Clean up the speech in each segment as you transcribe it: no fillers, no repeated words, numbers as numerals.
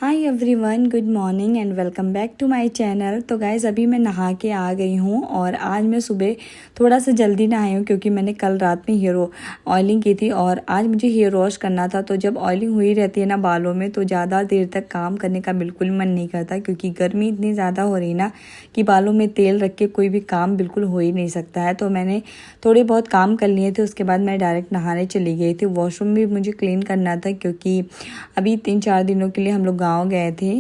Hi everyone, good morning and welcome back to my channel. तो guys अभी मैं नहा के आ गई हूँ और आज मैं सुबह थोड़ा सा जल्दी नहाई हूँ क्योंकि मैंने कल रात में हेयर ऑयलिंग की थी और आज मुझे हेयर वॉश करना था। तो जब ऑयलिंग हुई रहती है ना बालों में तो ज़्यादा देर तक काम करने का बिल्कुल मन नहीं करता क्योंकि गर्मी इतनी ज़्यादा हो रही ना कि बालों में तेल रख के कोई भी काम बिल्कुल हो ही नहीं सकता है। तो मैंने थोड़े बहुत काम कर लिए थे, उसके बाद मैं डायरेक्ट नहाने चली गई थी। वॉशरूम भी मुझे क्लीन करना था क्योंकि अभी 3-4 दिनों के लिए हम लोग गाँव गए थे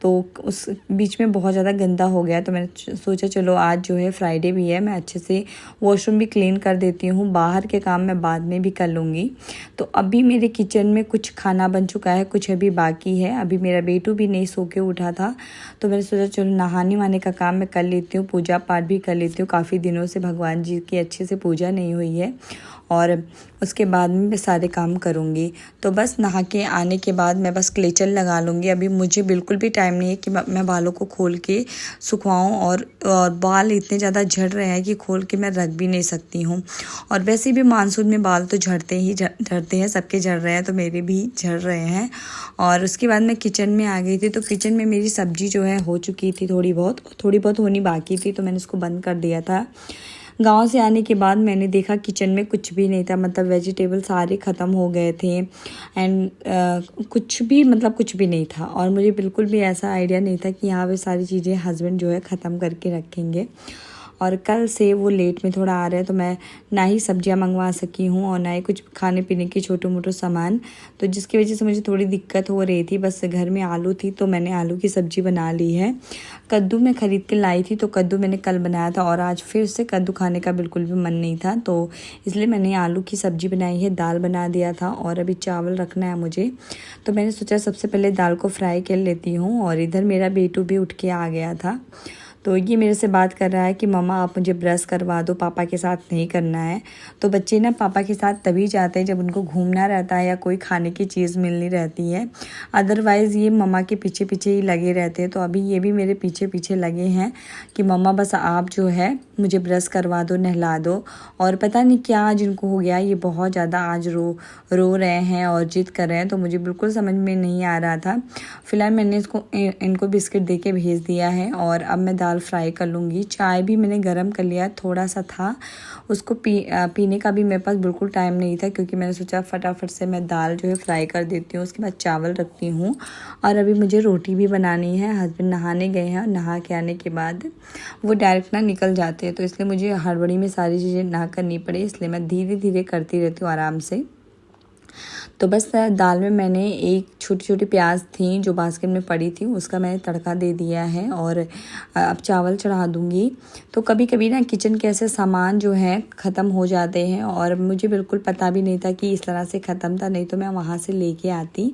तो उस बीच में बहुत ज़्यादा गंदा हो गया। तो मैंने सोचा चलो आज जो है फ्राइडे भी है, मैं अच्छे से वॉशरूम भी क्लीन कर देती हूँ। बाहर के काम मैं बाद में भी कर लूँगी। तो अभी मेरे किचन में कुछ खाना बन चुका है, कुछ अभी बाकी है। अभी मेरा बेटू भी नहीं सो के उठा था तो मैंने सोचा चलो नहाने वाने का काम मैं कर लेती हूँ, पूजा पाठ भी कर लेती हूँ। काफ़ी दिनों से भगवान जी की अच्छे से पूजा नहीं हुई है और उसके बाद में मैं सारे काम करूँगी। तो बस नहा के आने के बाद मैं बस क्लेचर लगा लूँगी। अभी मुझे बिल्कुल भी टाइम नहीं है कि मैं बालों को खोल के सुखवाऊँ और बाल इतने ज़्यादा झड़ रहे हैं कि खोल के मैं रख भी नहीं सकती हूँ। और वैसे भी मानसून में बाल तो झड़ते हैं, सबके झड़ रहे हैं तो मेरे भी झड़ रहे हैं। और उसके बाद मैं किचन में आ गई थी। तो किचन में मेरी सब्ज़ी जो है हो चुकी थी, थोड़ी बहुत होनी बाकी थी तो मैंने उसको बंद कर दिया था। गांव से आने के बाद मैंने देखा किचन में कुछ भी नहीं था, मतलब वेजिटेबल सारे ख़त्म हो गए थे एंड कुछ भी नहीं था। और मुझे बिल्कुल भी ऐसा आइडिया नहीं था कि यहाँ पे सारी चीज़ें हस्बैंड जो है ख़त्म करके रखेंगे। और कल से वो लेट में थोड़ा आ रहे हैं तो मैं ना ही सब्जियां मंगवा सकी हूँ और ना ही कुछ खाने पीने की छोटे मोटे सामान, तो जिसकी वजह से मुझे थोड़ी दिक्कत हो रही थी। बस घर में आलू थी तो मैंने आलू की सब्ज़ी बना ली है। कद्दू मैं ख़रीद के लाई थी तो कद्दू मैंने कल बनाया था और आज फिर से कद्दू खाने का बिल्कुल भी मन नहीं था तो इसलिए मैंने आलू की सब्ज़ी बनाई है, दाल बना दिया था और अभी चावल रखना है मुझे। तो मैंने सोचा सबसे पहले दाल को फ्राई कर लेती हूँ। और इधर मेरा बेटू भी उठ के आ गया था तो ये मेरे से बात कर रहा है कि मम्मा आप मुझे ब्रश करवा दो, पापा के साथ नहीं करना है। तो बच्चे ना पापा के साथ तभी जाते हैं जब उनको घूमना रहता है या कोई खाने की चीज़ मिलनी रहती है, अदरवाइज़ ये मम्मा के पीछे पीछे ही लगे रहते हैं। तो अभी ये भी मेरे पीछे पीछे लगे हैं कि मम्मा बस आप जो है मुझे ब्रश करवा दो, नहला दो। और पता नहीं क्या आज इनको हो गया, ये बहुत ज़्यादा आज रो रहे हैं और जिद कर रहे हैं तो मुझे बिल्कुल समझ में नहीं आ रहा था। फिलहाल मैंने इनको बिस्किट दे के भेज दिया है और अब मैं दाल फ्राई कर लूँगी। चाय भी मैंने गरम कर लिया, थोड़ा सा था, उसको पीने का भी मेरे पास बिल्कुल टाइम नहीं था क्योंकि मैंने सोचा फटाफट से मैं दाल जो है फ्राई कर देती हूँ, उसके बाद चावल रखती हूँ। और अभी मुझे रोटी भी बनानी है। हस्बैंड नहाने गए हैं और नहा के आने के बाद वो डायरेक्ट ना निकल जाते हैं तो इसलिए मुझे हड़बड़ी में सारी चीज़ें ना करनी पड़े, इसलिए मैं धीरे धीरे करती रहती हूँ आराम से। तो बस दाल में मैंने एक छोटी छोटी प्याज थी जो बास्केट में पड़ी थी उसका मैंने तड़का दे दिया है और अब चावल चढ़ा दूँगी। तो कभी कभी ना किचन के ऐसे सामान जो हैं ख़त्म हो जाते हैं और मुझे बिल्कुल पता भी नहीं था कि इस तरह से ख़त्म था, नहीं तो मैं वहाँ से लेके आती।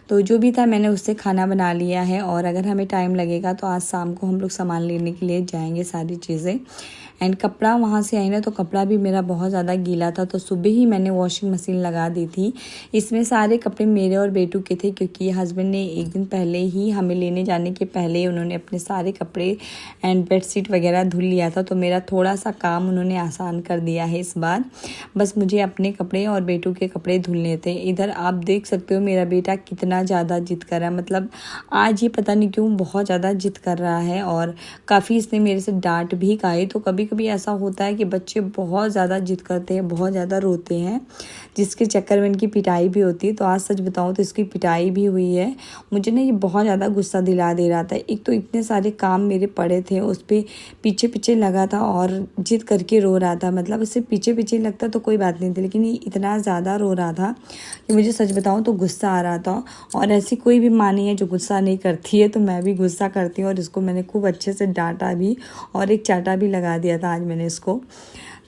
तो जो भी था मैंने उससे खाना बना लिया है और अगर हमें टाइम लगेगा तो आज शाम को हम लोग सामान लेने के लिए जाएंगे सारी चीज़ें। एंड कपड़ा वहाँ से आई ना तो कपड़ा भी मेरा बहुत ज़्यादा गीला था तो सुबह ही मैंने वॉशिंग मशीन लगा दी थी। इसमें सारे कपड़े मेरे और बेटू के थे क्योंकि हस्बैंड ने एक दिन पहले ही हमें लेने जाने के पहले उन्होंने अपने सारे कपड़े एंड बेडशीट वगैरह धुल लिया था। तो मेरा थोड़ा सा काम उन्होंने आसान कर दिया है इस बार। बस मुझे अपने कपड़े और बेटू के कपड़े धुलने थे। इधर आप देख सकते हो मेरा बेटा कितना ज़्यादा जिद कर रहा है, मतलब आज ये पता नहीं क्यों बहुत ज़्यादा जिद कर रहा है और काफ़ी इसने मेरे से डांट भी खाई। तो कभी कभी ऐसा होता है कि बच्चे बहुत ज़्यादा जिद करते हैं, बहुत ज़्यादा रोते हैं, जिसके चक्कर में इनकी पिटाई भी होती है। तो आज सच बताऊँ तो इसकी पिटाई भी हुई है। मुझे ना ये बहुत ज़्यादा गुस्सा दिला दे रहा था। एक तो इतने सारे काम मेरे पड़े थे, उस पर पीछे पीछे लगा था और जिद करके रो रहा था। मतलब उससे पीछे पीछे लगता तो कोई बात नहीं थी, लेकिन ये इतना ज़्यादा रो रहा था कि मुझे सच बताऊँ तो गुस्सा आ रहा था। और ऐसी कोई भी माँ नहीं है जो गुस्सा नहीं करती है, तो मैं भी गुस्सा करती हूँ और इसको मैंने खूब अच्छे से डांटा भी और एक चाटा भी लगा दिया था आज मैंने इसको।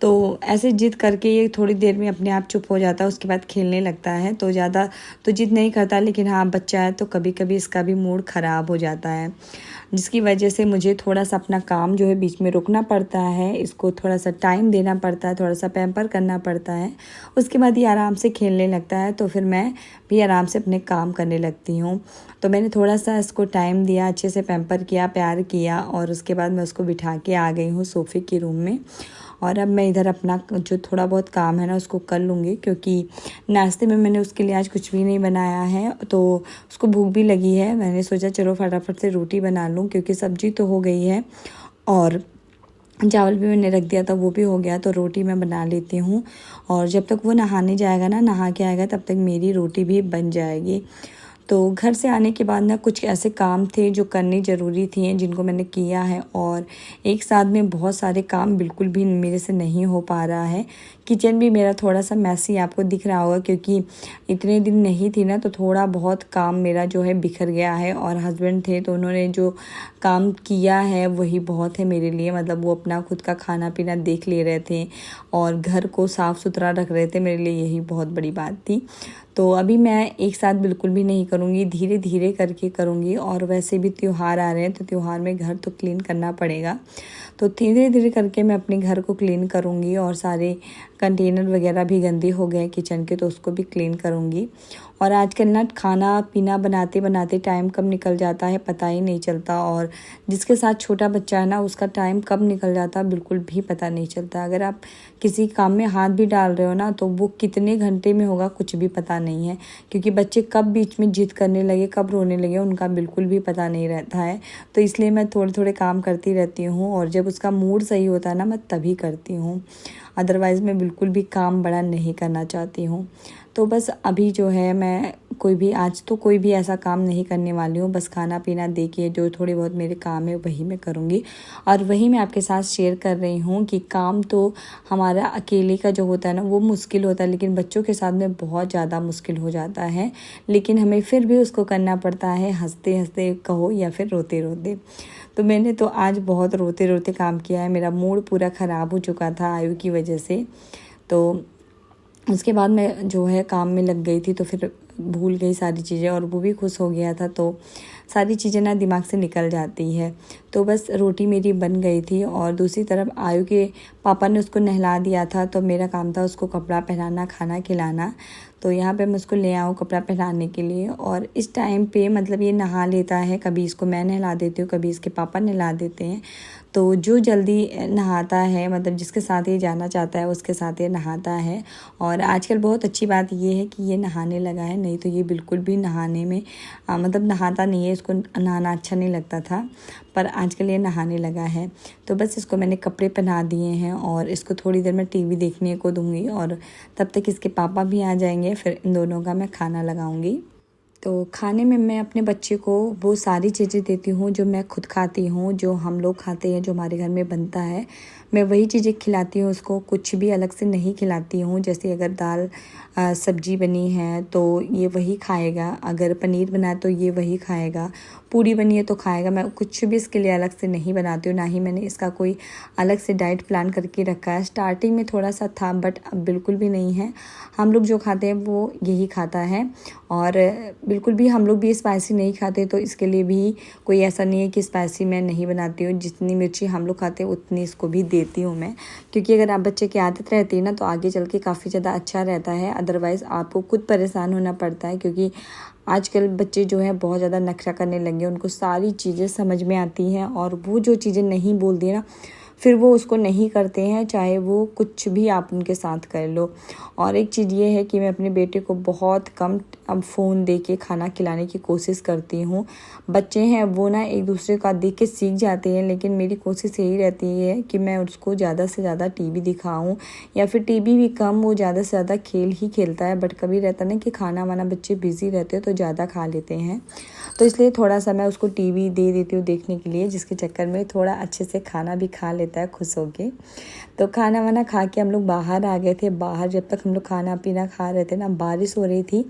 तो ऐसे जिद करके ये थोड़ी देर में अपने आप चुप हो जाता है, उसके बाद खेलने लगता है। तो ज़्यादा तो जिद नहीं करता, लेकिन हाँ बच्चा है तो कभी कभी इसका भी मूड ख़राब हो जाता है, जिसकी वजह से मुझे थोड़ा सा अपना काम जो है बीच में रुकना पड़ता है, इसको थोड़ा सा टाइम देना पड़ता है, थोड़ा सा पैम्पर करना पड़ता है। उसके बाद ये आराम से खेलने लगता है तो फिर मैं भी आराम से अपने काम करने लगती हूँ। तो मैंने थोड़ा सा इसको टाइम दिया, अच्छे से पैम्पर किया, प्यार किया और उसके बाद मैं उसको बिठा के आ गई हूँ सोफ़े के रूम में। और अब मैं इधर अपना जो थोड़ा बहुत काम है ना उसको कर लूँगी, क्योंकि नाश्ते में मैंने उसके लिए आज कुछ भी नहीं बनाया है, तो उसको भूख भी लगी है। मैंने सोचा चलो फटाफट से रोटी बना लूँ, क्योंकि सब्जी तो हो गई है और चावल भी मैंने रख दिया था, वो भी हो गया, तो रोटी मैं बना लेती हूँ। और जब तक वो नहाने जाएगा ना, नहा के आएगा, तब तक मेरी रोटी भी बन जाएगी। तो घर से आने के बाद ना कुछ ऐसे काम थे जो करने ज़रूरी थे, जिनको मैंने किया है, और एक साथ में बहुत सारे काम बिल्कुल भी मेरे से नहीं हो पा रहा है। किचन भी मेरा थोड़ा सा मैसी आपको दिख रहा होगा, क्योंकि इतने दिन नहीं थी ना, तो थोड़ा बहुत काम मेरा जो है बिखर गया है। और हस्बैंड थे तो उन्होंने जो काम किया है वही बहुत है मेरे लिए। मतलब वो अपना खुद का खाना पीना देख ले रहे थे और घर को साफ़ सुथरा रख रहे थे, मेरे लिए यही बहुत बड़ी बात थी। तो अभी मैं एक साथ बिल्कुल भी नहीं करूँगी, धीरे धीरे करके करूँगी। और वैसे भी त्यौहार आ रहे हैं, तो त्यौहार में घर तो क्लीन करना पड़ेगा, तो धीरे धीरे करके मैं अपने घर को क्लीन करूँगी। और सारे कंटेनर वगैरह भी गंदे हो गए किचन के, तो उसको भी क्लीन करूँगी। और आजकल ना खाना पीना बनाते बनाते टाइम कब निकल जाता है पता ही नहीं चलता, और जिसके साथ छोटा बच्चा है ना, उसका टाइम कब निकल जाता बिल्कुल भी पता नहीं चलता। अगर आप किसी काम में हाथ भी डाल रहे हो ना, तो वो कितने घंटे में होगा कुछ भी पता नहीं है, क्योंकि बच्चे कब बीच में जिद करने लगे, कब रोने लगे, उनका बिल्कुल भी पता नहीं रहता है। तो इसलिए मैं थोड़े थोड़े काम करती रहती हूँ, और जब उसका मूड सही होता है ना, मैं तभी करती हूँ। अदरवाइज़ मैं बिल्कुल भी काम बड़ा नहीं करना चाहती हूँ। तो बस अभी जो है मैं आज तो कोई भी ऐसा काम नहीं करने वाली हूँ। बस खाना पीना देखिए, जो थोड़ी बहुत मेरे काम है वही मैं करूँगी। और वही मैं आपके साथ शेयर कर रही हूँ कि काम तो हमारा अकेले का जो होता है ना, वो मुश्किल होता है, लेकिन बच्चों के साथ में बहुत ज़्यादा मुश्किल हो जाता है। लेकिन हमें फिर भी उसको करना पड़ता है, हंसते हंसते कहो या फिर रोते रोते। तो मैंने तो आज बहुत रोते रोते काम किया है, मेरा मूड पूरा ख़राब हो चुका था आयु की वजह से। तो उसके बाद मैं जो है काम में लग गई थी, तो फिर भूल गई सारी चीज़ें, और वो भी खुश हो गया था, तो सारी चीज़ें ना दिमाग से निकल जाती है। तो बस रोटी मेरी बन गई थी, और दूसरी तरफ आयु के पापा ने उसको नहला दिया था, तो मेरा काम था उसको कपड़ा पहनाना, खाना खिलाना। तो यहाँ पे मैं उसको ले आऊँ कपड़ा पहनाने के लिए, और इस टाइम पे मतलब ये नहा लेता है, कभी इसको मैं नहला देती हूँ, कभी इसके पापा नहला देते हैं। तो जो जल्दी नहाता है, मतलब जिसके साथ ये जाना चाहता है उसके साथ ये नहाता है। और आजकल बहुत अच्छी बात ये है कि ये नहाने लगा है, नहीं तो ये बिल्कुल भी नहाने में मतलब नहाता नहीं है, इसको नहाना अच्छा नहीं लगता था, पर आजकल ये नहाने लगा है। तो बस इसको मैंने कपड़े पहना दिए हैं, और इसको थोड़ी देर मैं टीवी देखने को दूँगी, और तब तक इसके पापा भी आ जाएंगे, फिर इन दोनों का मैं खाना लगाऊँगी। तो खाने में मैं अपने बच्चे को वो सारी चीज़ें देती हूँ जो मैं खुद खाती हूँ, जो हम लोग खाते हैं, जो हमारे घर में बनता है, मैं वही चीज़ें खिलाती हूँ उसको, कुछ भी अलग से नहीं खिलाती हूँ। जैसे अगर दाल सब्जी बनी है तो ये वही खाएगा, अगर पनीर बना है तो ये वही खाएगा, पूरी बनी है तो खाएगा। मैं कुछ भी इसके लिए अलग से नहीं बनाती हूँ, ना ही मैंने इसका कोई अलग से डाइट प्लान करके रखा है। स्टार्टिंग में थोड़ा सा था, बट अब बिल्कुल भी नहीं है। हम लोग जो खाते हैं वो यही खाता है, और बिल्कुल भी हम लोग भी स्पाइसी नहीं खाते, तो इसके लिए भी कोई ऐसा नहीं है कि स्पाइसी मैं नहीं बनाती हूँ। जितनी मिर्ची हम लोग खाते हैं उतनी इसको भी देती हूँ मैं, क्योंकि अगर आप बच्चे की आदत रहती है ना, तो आगे चल के काफ़ी ज़्यादा अच्छा रहता है। अदरवाइज़ आपको खुद परेशान होना पड़ता है, क्योंकि आजकल बच्चे जो है बहुत ज़्यादा नखरा करने लगे, उनको सारी चीज़ें समझ में आती हैं, और वो जो चीज़ें नहीं बोलती है ना, फिर वो उसको नहीं करते हैं, चाहे वो कुछ भी आप उनके साथ कर लो। और एक चीज़ ये है कि मैं अपने बेटे को बहुत कम अब फ़ोन दे के खाना खिलाने की कोशिश करती हूँ। बच्चे हैं वो ना एक दूसरे का देख के सीख जाते हैं, लेकिन मेरी कोशिश यही रहती है कि मैं उसको ज़्यादा से ज़्यादा टीवी दिखाऊं, या फिर टीवी भी कम, वो ज़्यादा से ज़्यादा खेल ही खेलता है। बट कभी रहता ना कि खाना वाना बच्चे बिज़ी रहते हैं तो ज़्यादा खा लेते हैं, तो इसलिए थोड़ा सा मैं उसको टीवी दे देती हूँ देखने के लिए, जिसके चक्कर में थोड़ा अच्छे से खाना भी खा लेता है खुश होके। तो खाना वाना खा के हम लोग बाहर आ गए थे। बाहर जब तक हम लोग खाना पीना खा रहे थे ना, बारिश हो रही थी,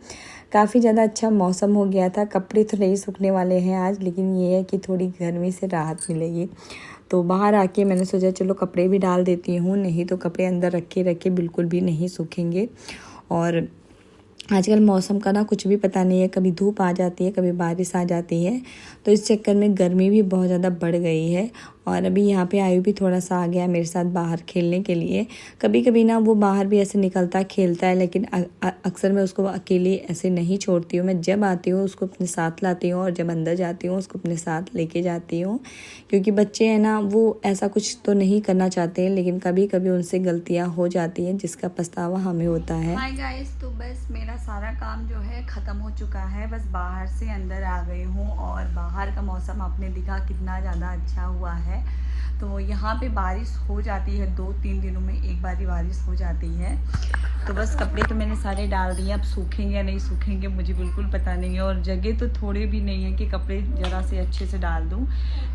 काफ़ी ज़्यादा अच्छा मौसम हो गया था। कपड़े तो नहीं सूखने वाले हैं आज, लेकिन ये है कि थोड़ी गर्मी से राहत मिलेगी। तो बाहर आके मैंने सोचा चलो कपड़े भी डाल देती हूँ, नहीं तो कपड़े अंदर रखे रखे बिल्कुल भी नहीं सूखेंगे। और आजकल मौसम का ना कुछ भी पता नहीं है, कभी धूप आ जाती है, कभी बारिश आ जाती है, तो इस चक्कर में गर्मी भी बहुत ज़्यादा बढ़ गई है। और अभी यहाँ पे आयु भी थोड़ा सा आ गया मेरे साथ बाहर खेलने के लिए। कभी कभी ना वो बाहर भी ऐसे निकलता खेलता है, लेकिन अक्सर मैं उसको अकेले ऐसे नहीं छोड़ती हूँ। मैं जब आती हूँ उसको अपने साथ लाती हूँ और जब अंदर जाती हूँ उसको अपने साथ लेके जाती हूँ, क्योंकि बच्चे हैं ना वो ऐसा कुछ तो नहीं करना चाहते हैं, लेकिन कभी कभी उनसे गलतियाँ हो जाती हैं जिसका पछतावा हमें होता है। हाय गाइस, तो बस मेरा सारा काम जो है ख़त्म हो चुका है। बस बाहर से अंदर आ गई हूँ और बाहर का मौसम आपने देखा कितना ज़्यादा अच्छा हुआ है। तो यहाँ पे बारिश हो जाती है, 2-3 दिनों में एक बार ही बारिश हो जाती है। तो बस कपड़े तो मैंने सारे डाल दिए, अब सूखेंगे या नहीं सूखेंगे मुझे बिल्कुल पता नहीं है। और जगह तो थोड़े भी नहीं है कि कपड़े ज़रा से अच्छे से डाल दूँ।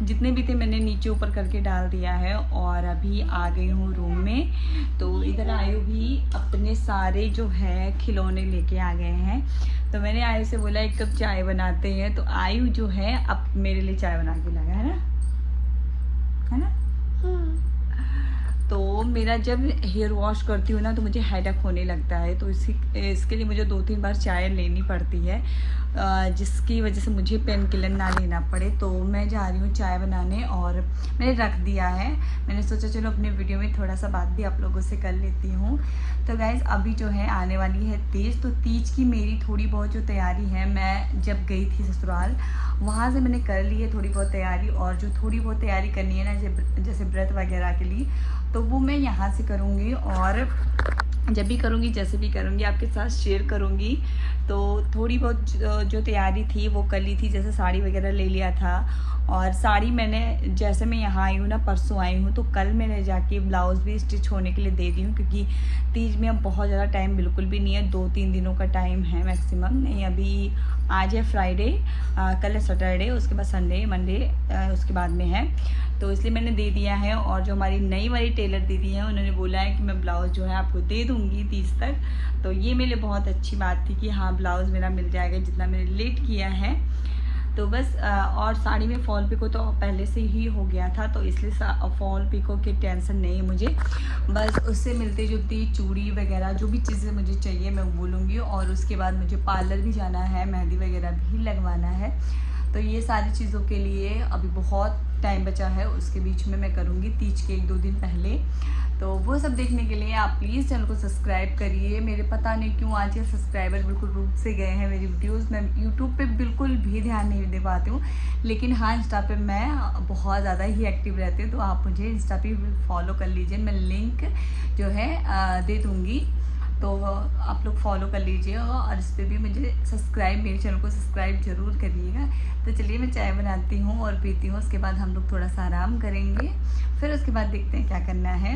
जितने भी थे मैंने नीचे ऊपर करके डाल दिया है और अभी आ गई हूँ रूम में। तो इधर आयु भी अपने सारे जो है खिलौने लेके आ गए हैं। तो मैंने आयु से बोला एक कप चाय बनाते हैं, तो आयु जो है अब मेरे लिए चाय बना के लाया है ना। तो मेरा जब हेयर वॉश करती हूँ ना तो मुझे हेडेक होने लगता है, तो इसके लिए मुझे 2-3 बार चाय लेनी पड़ती है, जिसकी वजह से मुझे पेन किलर ना लेना पड़े। तो मैं जा रही हूँ चाय बनाने और मैंने रख दिया है। मैंने सोचा चलो अपने वीडियो में थोड़ा सा बात भी आप लोगों से कर लेती हूँ। तो गाइज़ अभी जो है आने वाली है तीज, तो तीज की मेरी थोड़ी बहुत जो तैयारी है, मैं जब गई थी ससुराल वहाँ से मैंने कर ली है थोड़ी बहुत तैयारी, और जो थोड़ी बहुत तैयारी करनी है ना जैसे व्रत वगैरह के लिए, तो वो मैं यहाँ से करूँगी। और जब भी करूँगी जैसे भी करूँगी आपके साथ शेयर करूँगी। तो थोड़ी बहुत जो तैयारी थी वो कर ली थी, जैसे साड़ी वगैरह ले लिया था। और साड़ी मैंने जैसे मैं यहाँ आई हूँ ना, परसों आई हूँ, तो कल मैंने जाके ब्लाउज़ भी स्टिच होने के लिए दे दी हूँ, क्योंकि तीज में अब बहुत ज़्यादा टाइम बिल्कुल भी नहीं है, 2-3 दिनों का टाइम है मैक्सिमम। नहीं, अभी आज है फ्राइडे, कल है सैटरडे, उसके बाद संडे मंडे उसके बाद में है, तो इसलिए मैंने दे दिया है। और जो हमारी नई वाली टेलर दीदी है उन्होंने बोला है कि मैं ब्लाउज़ जो है आपको दे दूँगी 30 तक। तो ये मेरे लिए बहुत अच्छी बात थी कि हाँ ब्लाउज़ मेरा मिल जाएगा जितना मैंने लेट किया है। तो बस और साड़ी में फॉल पिको तो पहले से ही हो गया था, तो इसलिए फॉल पिको की टेंशन नहीं है मुझे। बस उससे मिलते जुलती चूड़ी वगैरह जो भी चीज़ें मुझे चाहिए मैं बोलूँगी। और उसके बाद मुझे पार्लर भी जाना है, मेहंदी वगैरह भी लगवाना है। तो ये सारी चीज़ों के लिए अभी बहुत टाइम बचा है, उसके बीच में मैं करूँगी तीज के 1-2 दिन पहले। तो वो सब देखने के लिए आप प्लीज़ चैनल को सब्सक्राइब करिए। मेरे पता नहीं क्यों आज ये सब्सक्राइबर बिल्कुल रुक से गए हैं मेरी वीडियोस। मैं यूट्यूब पे बिल्कुल भी ध्यान नहीं दे पाती हूँ, लेकिन हाँ इंस्टा पे मैं बहुत ज़्यादा ही एक्टिव रहती हूँ। तो आप मुझे इंस्टा पे फॉलो कर लीजिए, मैं लिंक जो है दे दूँगी, तो आप लोग फॉलो कर लीजिएगा। और इस पर भी मुझे सब्सक्राइब, मेरे चैनल को सब्सक्राइब ज़रूर करिएगा। तो चलिए मैं चाय बनाती हूँ और पीती हूँ, उसके बाद हम लोग थोड़ा सा आराम करेंगे, फिर उसके बाद देखते हैं क्या करना है।